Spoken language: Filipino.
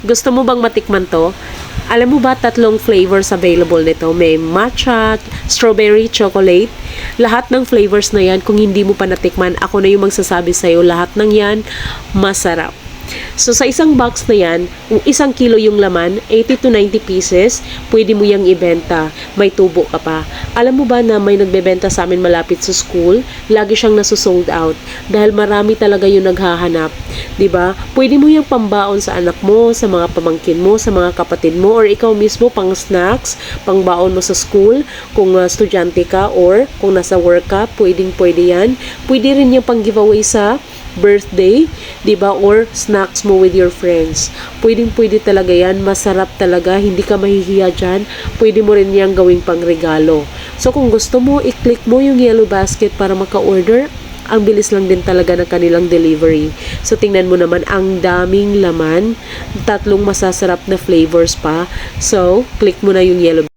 Gusto mo bang matikman to? Alam mo ba, tatlong flavors available nito. May matcha, strawberry, chocolate. Lahat ng flavors na yan, kung hindi mo pa natikman, ako na yung magsasabi sa'yo, lahat ng yan, masarap. So, sa isang box na yan, kung 1 kilo yung laman, 80 to 90 pieces, pwede mo yang ibenta. May tubo ka pa. Alam mo ba na may nagbebenta sa amin malapit sa school? Lagi siyang nasusold out. Dahil marami talaga yung naghahanap. 'Di ba? Pwede mo yung pambaon sa anak mo, sa mga pamangkin mo, sa mga kapatid mo, or ikaw mismo pang snacks, pangbaon mo sa school, kung estudyante ka, or kung nasa work ka, pwede yan. Pwede rin yung pang giveaway sa birthday, 'di ba, or snacks mo with your friends. Pwede talaga yan, masarap talaga, hindi ka mahihiya diyan. Pwede mo rin yang gawing pangregalo. So kung gusto mo, i-click mo yung yellow basket para maka-order. Ang bilis lang din talaga ng kanilang delivery. So tingnan mo naman, ang daming laman, tatlong masasarap na flavors pa. So click mo na yung yellow